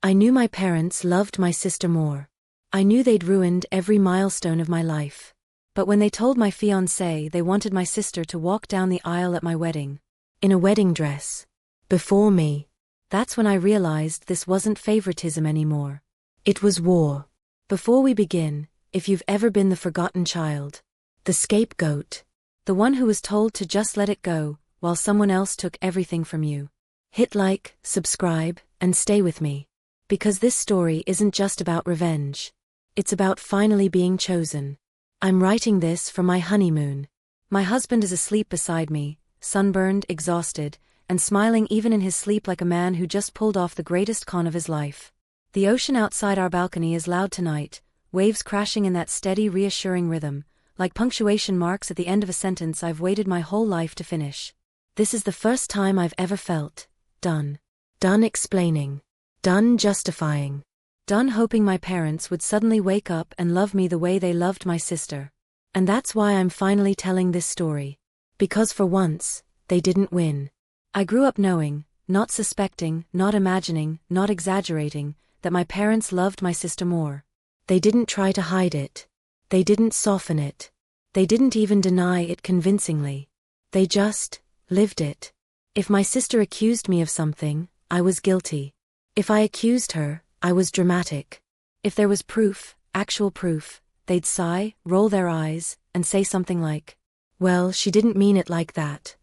I knew my parents loved my sister more. I knew they'd ruined every milestone of my life. But when they told my fiancé they wanted my sister to walk down the aisle at my wedding, in a wedding dress, before me, that's when I realized this wasn't favoritism anymore. It was war. Before we begin, if you've ever been the forgotten child, the scapegoat, the one who was told to just let it go, while someone else took everything from you, hit like, subscribe, and stay with me. Because this story isn't just about revenge. It's about finally being chosen. I'm writing this from my honeymoon. My husband is asleep beside me, sunburned, exhausted, and smiling even in his sleep like a man who just pulled off the greatest con of his life. The ocean outside our balcony is loud tonight, waves crashing in that steady, reassuring rhythm, like punctuation marks at the end of a sentence I've waited my whole life to finish. This is the first time I've ever felt done. Done explaining. Done justifying. Done hoping my parents would suddenly wake up and love me the way they loved my sister. And that's why I'm finally telling this story. Because for once, they didn't win. I grew up knowing, not suspecting, not imagining, not exaggerating, that my parents loved my sister more. They didn't try to hide it. They didn't soften it. They didn't even deny it convincingly. They just lived it. If my sister accused me of something, I was guilty. If I accused her, I was dramatic. If there was proof, actual proof, they'd sigh, roll their eyes, and say something like, "Well, she didn't mean it like that."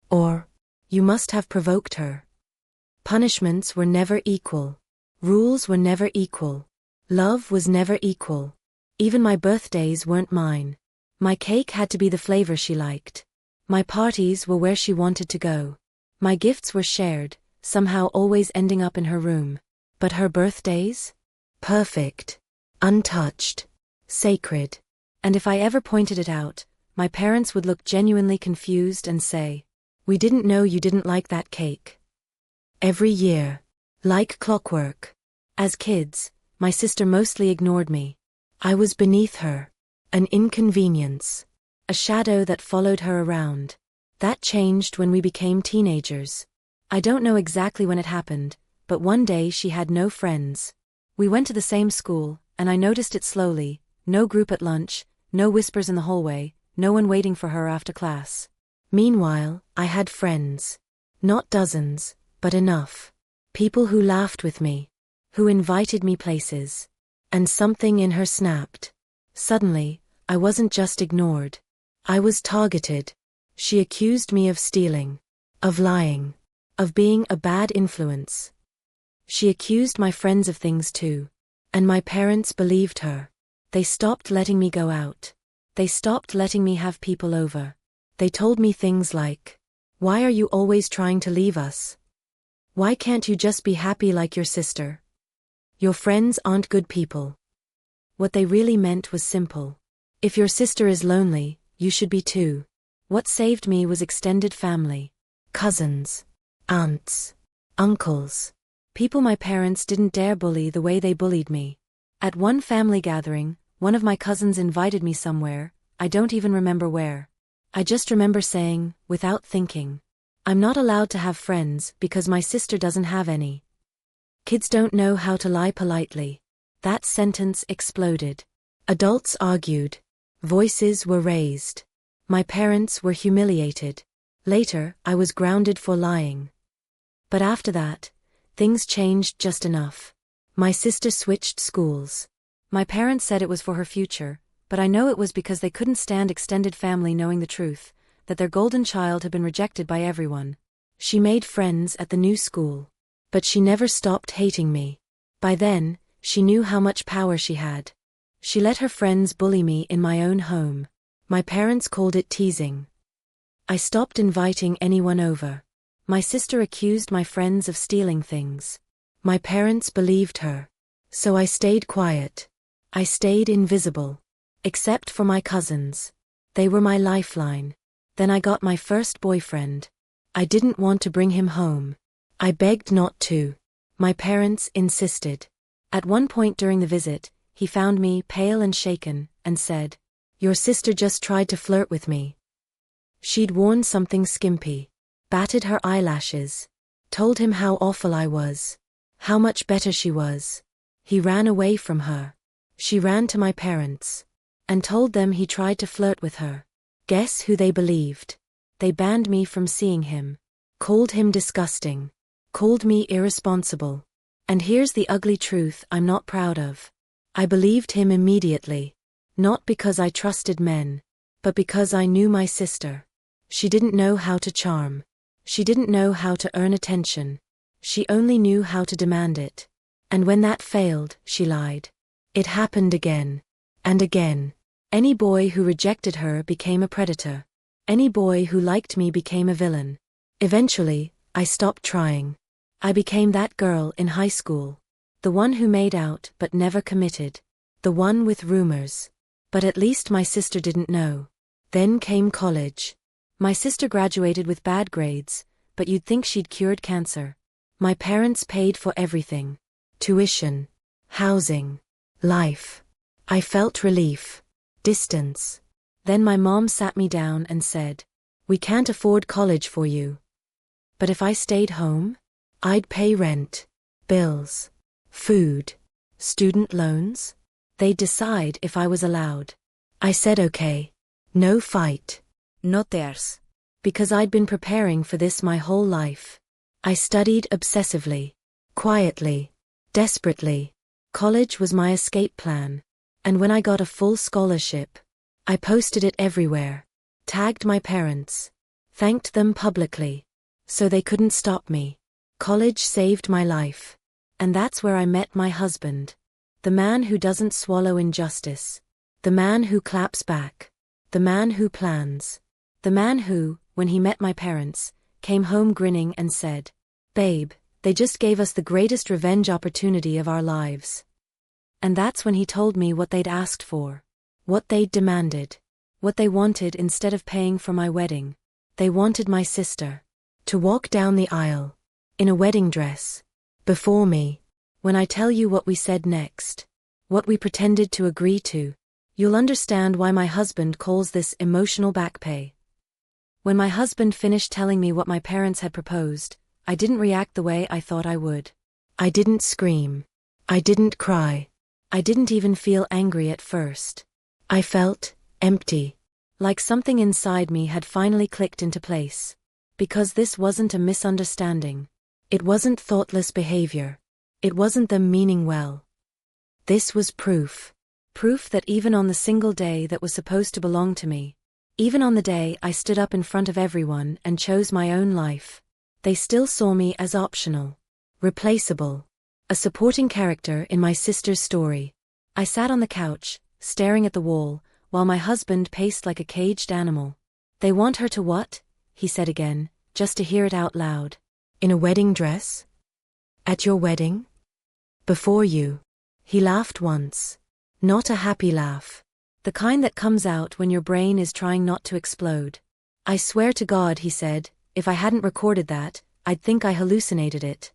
Or, "You must have provoked her." Punishments were never equal. Rules were never equal. Love was never equal. Even my birthdays weren't mine. My cake had to be the flavor she liked. My parties were where she wanted to go. My gifts were shared, somehow always ending up in her room. But her birthdays? Perfect. Untouched. Sacred. And if I ever pointed it out, my parents would look genuinely confused and say, "We didn't know you didn't like that cake." Every year. Like clockwork. As kids, my sister mostly ignored me. I was beneath her. An inconvenience. A shadow that followed her around. That changed when we became teenagers. I don't know exactly when it happened, but one day she had no friends. We went to the same school, and I noticed it slowly. No group at lunch, no whispers in the hallway, no one waiting for her after class. Meanwhile, I had friends. Not dozens, but enough. People who laughed with me. Who invited me places. And something in her snapped. Suddenly, I wasn't just ignored. I was targeted. She accused me of stealing. Of lying. Of being a bad influence. She accused my friends of things too. And my parents believed her. They stopped letting me go out. They stopped letting me have people over. They told me things like, "Why are you always trying to leave us? Why can't you just be happy like your sister? Your friends aren't good people." What they really meant was simple. If your sister is lonely, you should be too. What saved me was extended family. Cousins. Aunts. Uncles. People my parents didn't dare bully the way they bullied me. At one family gathering, one of my cousins invited me somewhere, I don't even remember where. I just remember saying, without thinking, "I'm not allowed to have friends because my sister doesn't have any." Kids don't know how to lie politely. That sentence exploded. Adults argued. Voices were raised. My parents were humiliated. Later, I was grounded for lying. But after that, things changed just enough. My sister switched schools. My parents said it was for her future, but I know it was because they couldn't stand extended family knowing the truth, that their golden child had been rejected by everyone. She made friends at the new school. But she never stopped hating me. By then, she knew how much power she had. She let her friends bully me in my own home. My parents called it teasing. I stopped inviting anyone over. My sister accused my friends of stealing things. My parents believed her. So I stayed quiet. I stayed invisible. Except for my cousins. They were my lifeline. Then I got my first boyfriend. I didn't want to bring him home. I begged not to. My parents insisted. At one point during the visit, he found me pale and shaken, and said, "Your sister just tried to flirt with me." She'd worn something skimpy. Batted her eyelashes. Told him how awful I was. How much better she was. He ran away from her. She ran to my parents and told them he tried to flirt with her. Guess who they believed? They banned me from seeing him, called him disgusting, called me irresponsible. And here's the ugly truth I'm not proud of. I believed him immediately. Not because I trusted men, but because I knew my sister. She didn't know how to charm. She didn't know how to earn attention. She only knew how to demand it. And when that failed, she lied. It happened again. And again. Any boy who rejected her became a predator. Any boy who liked me became a villain. Eventually, I stopped trying. I became that girl in high school. The one who made out but never committed. The one with rumors. But at least my sister didn't know. Then came college. My sister graduated with bad grades, but you'd think she'd cured cancer. My parents paid for everything. Tuition, housing, life. I felt relief. Distance. Then my mom sat me down and said, "We can't afford college for you. But if I stayed home, I'd pay rent, bills, food, student loans. They'd decide if I was allowed." I said okay. No fight. No tears. Because I'd been preparing for this my whole life. I studied obsessively, quietly, desperately. College was my escape plan. And when I got a full scholarship, I posted it everywhere, tagged my parents, thanked them publicly, so they couldn't stop me. College saved my life. And that's where I met my husband. The man who doesn't swallow injustice. The man who claps back. The man who plans. The man who, when he met my parents, came home grinning and said, "Babe, they just gave us the greatest revenge opportunity of our lives." And that's when he told me what they'd asked for. What they'd demanded. What they wanted instead of paying for my wedding. They wanted my sister to walk down the aisle, in a wedding dress, before me. When I tell you what we said next, what we pretended to agree to, you'll understand why my husband calls this emotional back pay. When my husband finished telling me what my parents had proposed, I didn't react the way I thought I would. I didn't scream. I didn't cry. I didn't even feel angry at first. I felt empty. Like something inside me had finally clicked into place. Because this wasn't a misunderstanding. It wasn't thoughtless behavior. It wasn't them meaning well. This was proof. Proof that even on the single day that was supposed to belong to me, even on the day I stood up in front of everyone and chose my own life, they still saw me as optional, replaceable, a supporting character in my sister's story. I sat on the couch, staring at the wall, while my husband paced like a caged animal. "They want her to what?" he said again, just to hear it out loud. "In a wedding dress? At your wedding? Before you?" He laughed once. Not a happy laugh. The kind that comes out when your brain is trying not to explode. "I swear to God," he said, "if I hadn't recorded that, I'd think I hallucinated it."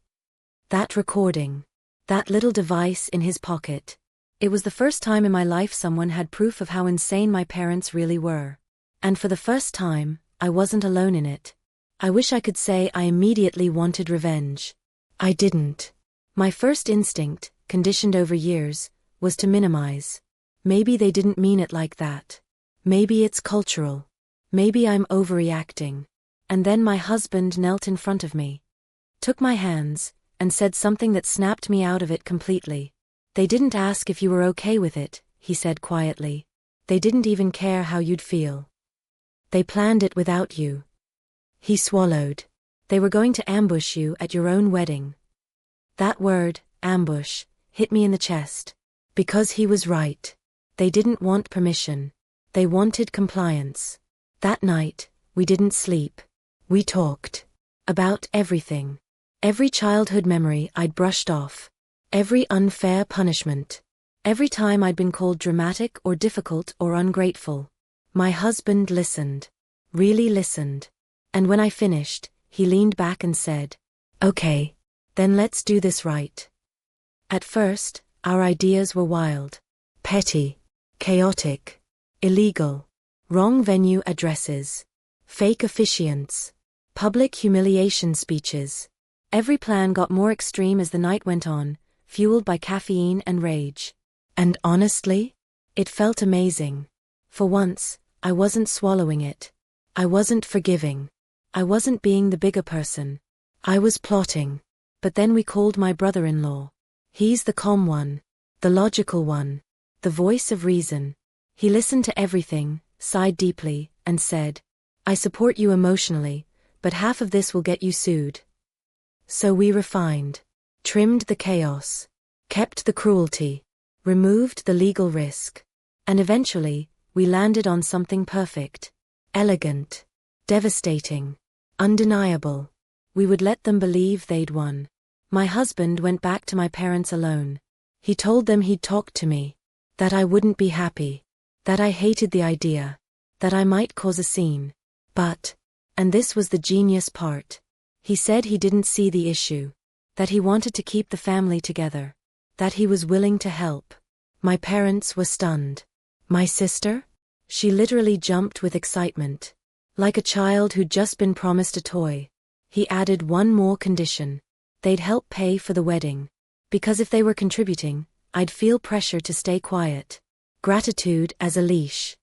That recording. That little device in his pocket. It was the first time in my life someone had proof of how insane my parents really were. And for the first time, I wasn't alone in it. I wish I could say I immediately wanted revenge. I didn't. My first instinct, conditioned over years, was to minimize. Maybe they didn't mean it like that. Maybe it's cultural. Maybe I'm overreacting. And then my husband knelt in front of me, took my hands, and said something that snapped me out of it completely. "They didn't ask if you were okay with it," he said quietly. "They didn't even care how you'd feel. They planned it without you." He swallowed. "They were going to ambush you at your own wedding." That word, ambush, hit me in the chest. Because he was right. They didn't want permission. They wanted compliance. That night, we didn't sleep. We talked. About everything. Every childhood memory I'd brushed off. Every unfair punishment. Every time I'd been called dramatic or difficult or ungrateful. My husband listened. Really listened. And when I finished, he leaned back and said, "Okay, then let's do this right." At first, our ideas were wild. Petty. Chaotic. Illegal. Wrong venue addresses. Fake officiants. Public humiliation speeches. Every plan got more extreme as the night went on, fueled by caffeine and rage. And honestly, it felt amazing. For once, I wasn't swallowing it. I wasn't forgiving. I wasn't being the bigger person. I was plotting. But then we called my brother-in-law. He's the calm one, the logical one, the voice of reason. He listened to everything, sighed deeply, and said, "I support you emotionally, but half of this will get you sued." So we refined, trimmed the chaos, kept the cruelty, removed the legal risk, and eventually, we landed on something perfect, elegant, devastating, undeniable. We would let them believe they'd won. My husband went back to my parents alone. He told them he'd talked to me, that I wouldn't be happy, that I hated the idea, that I might cause a scene. But, and this was the genius part, he said he didn't see the issue, that he wanted to keep the family together, that he was willing to help. My parents were stunned. My sister? She literally jumped with excitement. Like a child who'd just been promised a toy. He added one more condition. They'd help pay for the wedding. Because if they were contributing, I'd feel pressure to stay quiet. Gratitude as a leash.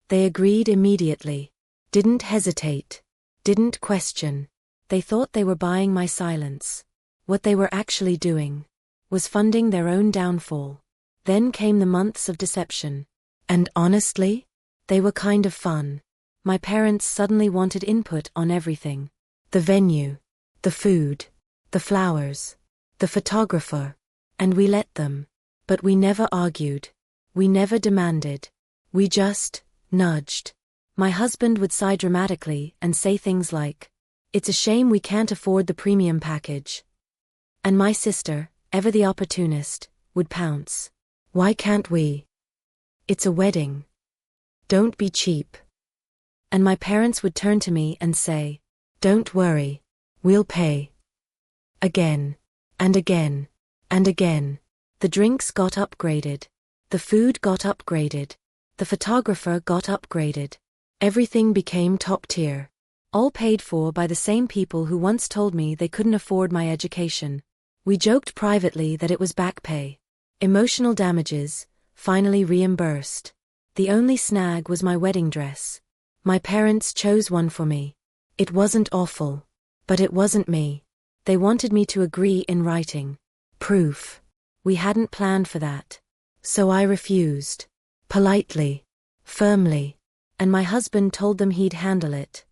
They agreed immediately. Didn't hesitate. Didn't question. They thought they were buying my silence. What they were actually doing was funding their own downfall. Then came the months of deception. And honestly, they were kind of fun. My parents suddenly wanted input on everything. The venue, the food, the flowers, the photographer. And we let them. But we never argued. We never demanded. We just nudged. My husband would sigh dramatically and say things like, "It's a shame we can't afford the premium package." And my sister, ever the opportunist, would pounce. "Why can't we? It's a wedding. Don't be cheap." And my parents would turn to me and say, "Don't worry. We'll pay." Again. And again. And again. The drinks got upgraded. The food got upgraded. The photographer got upgraded. Everything became top tier. All paid for by the same people who once told me they couldn't afford my education. We joked privately that it was back pay. Emotional damages, finally reimbursed. The only snag was my wedding dress. My parents chose one for me. It wasn't awful. But it wasn't me. They wanted me to agree in writing. Proof. We hadn't planned for that. So I refused. Politely. Firmly. And my husband told them he'd handle it.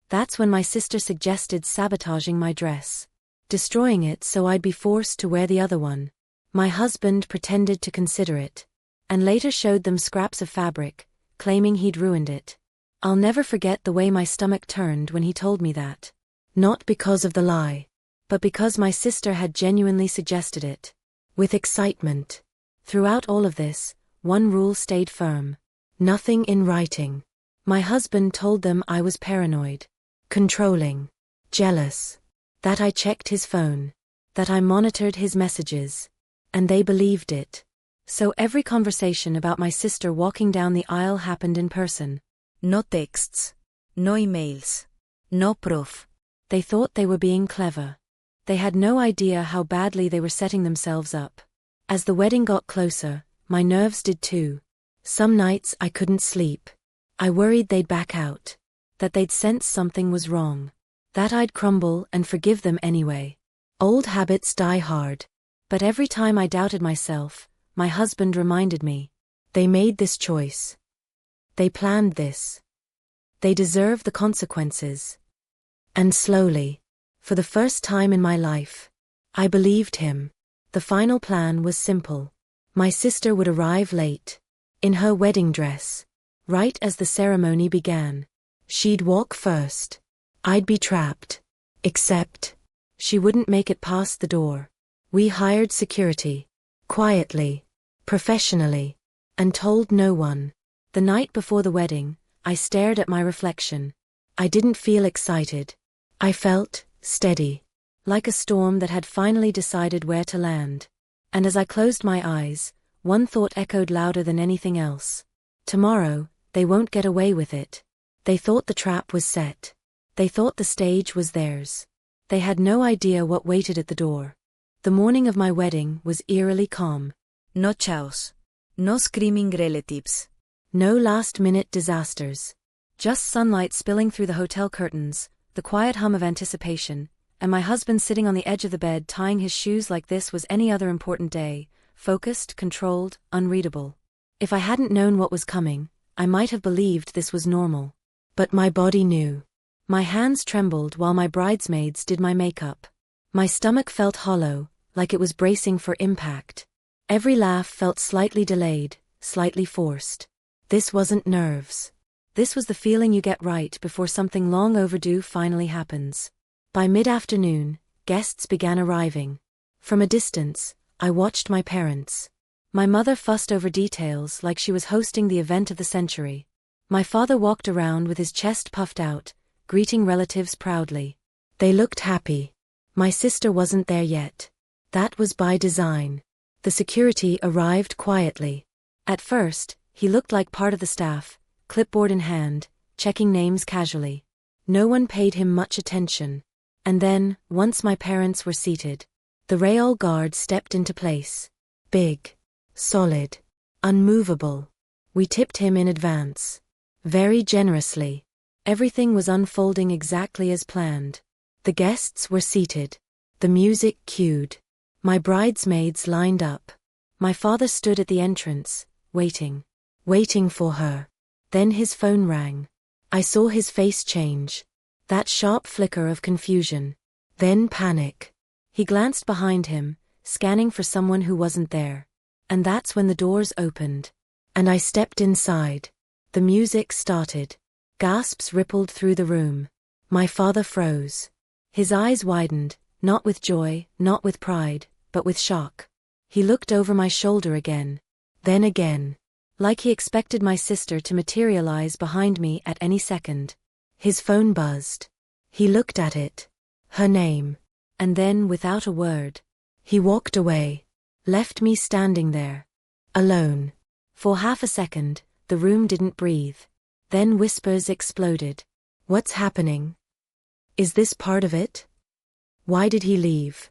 That's when my sister suggested sabotaging my dress. Destroying it so I'd be forced to wear the other one. My husband pretended to consider it. And later showed them scraps of fabric, claiming he'd ruined it. I'll never forget the way my stomach turned when he told me that. Not because of the lie. But because my sister had genuinely suggested it. With excitement. Throughout all of this, one rule stayed firm. Nothing in writing. My husband told them I was paranoid. Controlling. Jealous. That I checked his phone. That I monitored his messages. And they believed it. So every conversation about my sister walking down the aisle happened in person. No texts. No emails. No proof. They thought they were being clever. They had no idea how badly they were setting themselves up. As the wedding got closer, my nerves did too. Some nights I couldn't sleep. I worried they'd back out. That they'd sense something was wrong. That I'd crumble and forgive them anyway. Old habits die hard. But every time I doubted myself, my husband reminded me. They made this choice. They planned this. They deserve the consequences. And slowly, for the first time in my life, I believed him. The final plan was simple. My sister would arrive late. In her wedding dress. Right as the ceremony began. She'd walk first. I'd be trapped. Except, she wouldn't make it past the door. We hired security. Quietly. Professionally. And told no one. The night before the wedding, I stared at my reflection. I didn't feel excited. I felt steady. Like a storm that had finally decided where to land. And as I closed my eyes, one thought echoed louder than anything else. Tomorrow, they won't get away with it. They thought the trap was set. They thought the stage was theirs. They had no idea what waited at the door. The morning of my wedding was eerily calm. No chaos. No screaming relatives. No last-minute disasters. Just sunlight spilling through the hotel curtains, the quiet hum of anticipation, and my husband sitting on the edge of the bed tying his shoes like this was any other important day, focused, controlled, unreadable. If I hadn't known what was coming, I might have believed this was normal. But my body knew. My hands trembled while my bridesmaids did my makeup. My stomach felt hollow, like it was bracing for impact. Every laugh felt slightly delayed, slightly forced. This wasn't nerves. This was the feeling you get right before something long overdue finally happens. By mid-afternoon, guests began arriving. From a distance, I watched my parents. My mother fussed over details like she was hosting the event of the century. My father walked around with his chest puffed out, greeting relatives proudly. They looked happy. My sister wasn't there yet. That was by design. The security arrived quietly. At first, he looked like part of the staff, clipboard in hand, checking names casually. No one paid him much attention. And then, once my parents were seated, the Real Guard stepped into place. Big, solid, unmovable. We tipped him in advance. Very generously. Everything was unfolding exactly as planned. The guests were seated. The music cued. My bridesmaids lined up. My father stood at the entrance, waiting for her. Then his phone rang. I saw his face change. That sharp flicker of confusion. Then panic. He glanced behind him, scanning for someone who wasn't there. And that's when the doors opened. And I stepped inside. The music started. Gasps rippled through the room. My father froze. His eyes widened, not with joy, not with pride, but with shock. He looked over my shoulder again. Then again. Like he expected my sister to materialize behind me at any second. His phone buzzed. He looked at it. Her name. And then, without a word, he walked away. Left me standing there. Alone. For half a second, the room didn't breathe. Then whispers exploded. What's happening? Is this part of it? Why did he leave?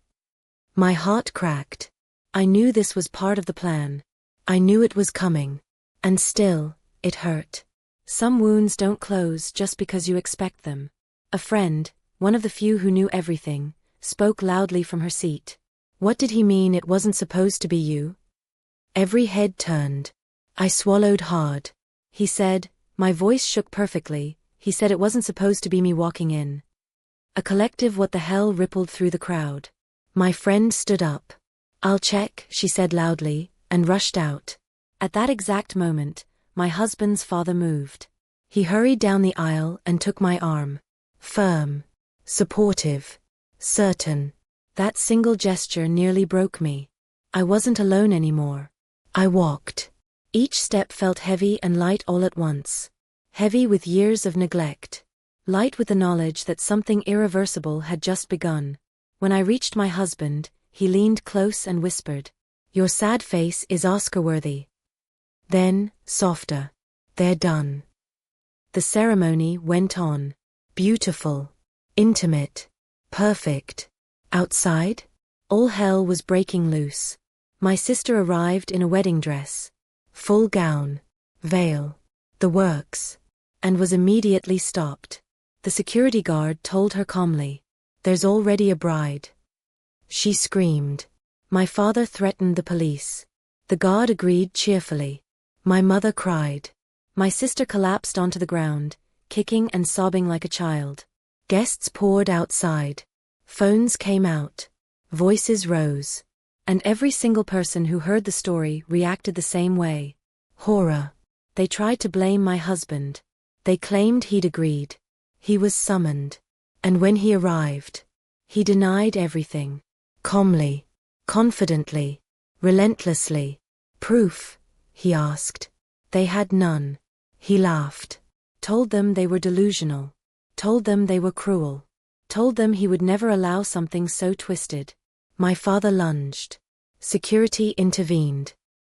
My heart cracked. I knew this was part of the plan. I knew it was coming. And still, it hurt. Some wounds don't close just because you expect them. A friend, one of the few who knew everything, spoke loudly from her seat. What did he mean it wasn't supposed to be you? Every head turned. I swallowed hard. He said, my voice shook perfectly, he said it wasn't supposed to be me walking in. A collective what the hell rippled through the crowd. My friend stood up. I'll check, she said loudly, and rushed out. At that exact moment, my husband's father moved. He hurried down the aisle and took my arm. Firm. Supportive. Certain. That single gesture nearly broke me. I wasn't alone anymore. I walked. Each step felt heavy and light all at once. Heavy with years of neglect. Light with the knowledge that something irreversible had just begun. When I reached my husband, he leaned close and whispered, "Your sad face is Oscar-worthy." Then, softer. "They're done." The ceremony went on. Beautiful. Intimate. Perfect. Outside? All hell was breaking loose. My sister arrived in a wedding dress. Full gown. Veil. The works. And was immediately stopped. The security guard told her calmly, "There's already a bride." She screamed. My father threatened the police. The guard agreed cheerfully. My mother cried. My sister collapsed onto the ground, kicking and sobbing like a child. Guests poured outside. Phones came out. Voices rose. And every single person who heard the story reacted the same way. Horror. They tried to blame my husband. They claimed he'd agreed. He was summoned. And when he arrived, he denied everything. Calmly. Confidently. Relentlessly. "Proof?" he asked. They had none. He laughed. Told them they were delusional. Told them they were cruel. Told them he would never allow something so twisted. My father lunged. Security intervened.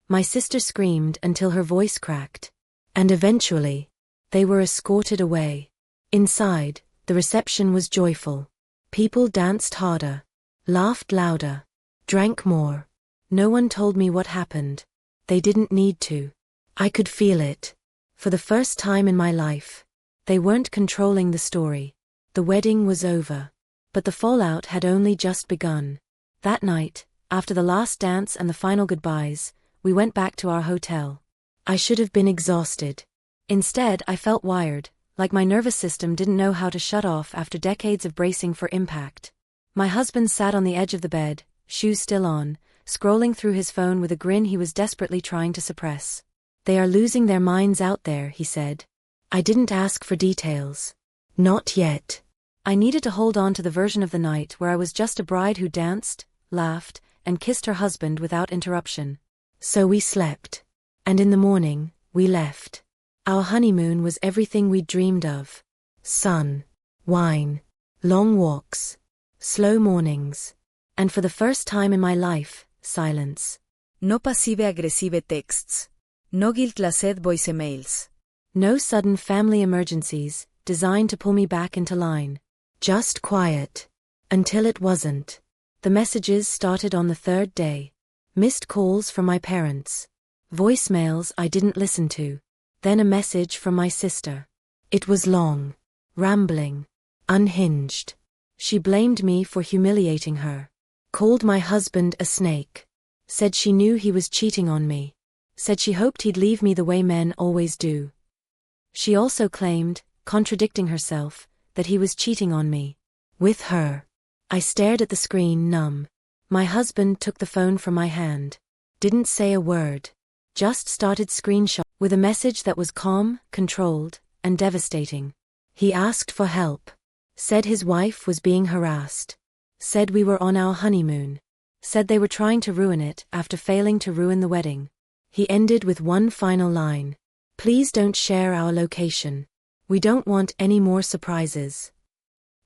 My sister screamed until her voice cracked. And eventually, they were escorted away. Inside, the reception was joyful. People danced harder, laughed louder, drank more. No one told me what happened. They didn't need to. I could feel it. For the first time in my life. They weren't controlling the story. The wedding was over. But the fallout had only just begun. That night, after the last dance and the final goodbyes, we went back to our hotel. I should have been exhausted. Instead, I felt wired, like my nervous system didn't know how to shut off after decades of bracing for impact. My husband sat on the edge of the bed, shoes still on, scrolling through his phone with a grin he was desperately trying to suppress. "They are losing their minds out there," he said. I didn't ask for details. Not yet. I needed to hold on to the version of the night where I was just a bride who danced, laughed, and kissed her husband without interruption. So we slept. And in the morning, we left. Our honeymoon was everything we'd dreamed of. Sun, wine, long walks, slow mornings. And for the first time in my life, silence. No passive-aggressive texts. No guilt-laced voicemails. No sudden family emergencies, designed to pull me back into line. Just quiet. Until it wasn't. The messages started on the third day. Missed calls from my parents. Voicemails I didn't listen to. Then a message from my sister. It was long. Rambling. Unhinged. She blamed me for humiliating her. Called my husband a snake. Said she knew he was cheating on me. Said she hoped he'd leave me the way men always do. She also claimed, contradicting herself, that he was cheating on me. With her. I stared at the screen, numb. My husband took the phone from my hand. Didn't say a word. Just started screenshot with a message that was calm, controlled, and devastating. He asked for help. Said his wife was being harassed. Said we were on our honeymoon. Said they were trying to ruin it after failing to ruin the wedding. He ended with one final line. "Please don't share our location. We don't want any more surprises."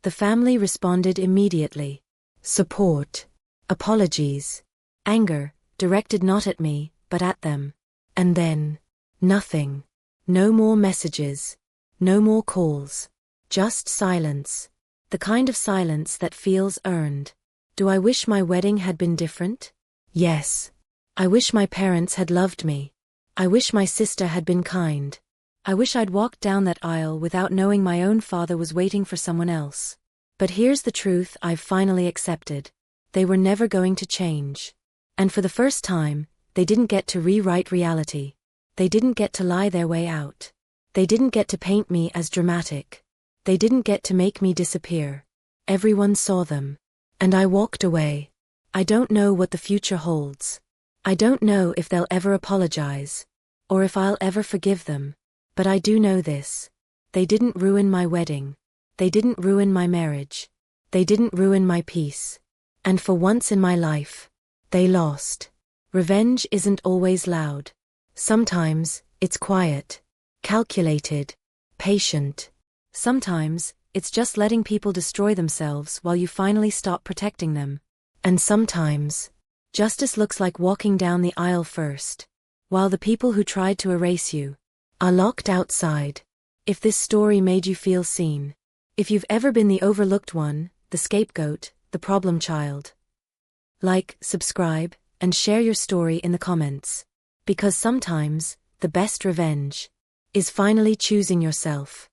The family responded immediately. Support. Apologies. Anger, directed not at me, but at them. And then, nothing. No more messages. No more calls. Just silence. The kind of silence that feels earned. Do I wish my wedding had been different? Yes. I wish my parents had loved me. I wish my sister had been kind. I wish I'd walked down that aisle without knowing my own father was waiting for someone else. But here's the truth I've finally accepted. They were never going to change. And for the first time, they didn't get to rewrite reality. They didn't get to lie their way out. They didn't get to paint me as dramatic. They didn't get to make me disappear. Everyone saw them. And I walked away. I don't know what the future holds. I don't know if they'll ever apologize. Or if I'll ever forgive them. But I do know this. They didn't ruin my wedding. They didn't ruin my marriage. They didn't ruin my peace. And for once in my life, they lost. Revenge isn't always loud. Sometimes, it's quiet, calculated, patient. Sometimes, it's just letting people destroy themselves while you finally stop protecting them. And sometimes, justice looks like walking down the aisle first, while the people who tried to erase you are locked outside. If this story made you feel seen, if you've ever been the overlooked one, the scapegoat, the problem child, like, subscribe, and share your story in the comments. Because sometimes, the best revenge is finally choosing yourself.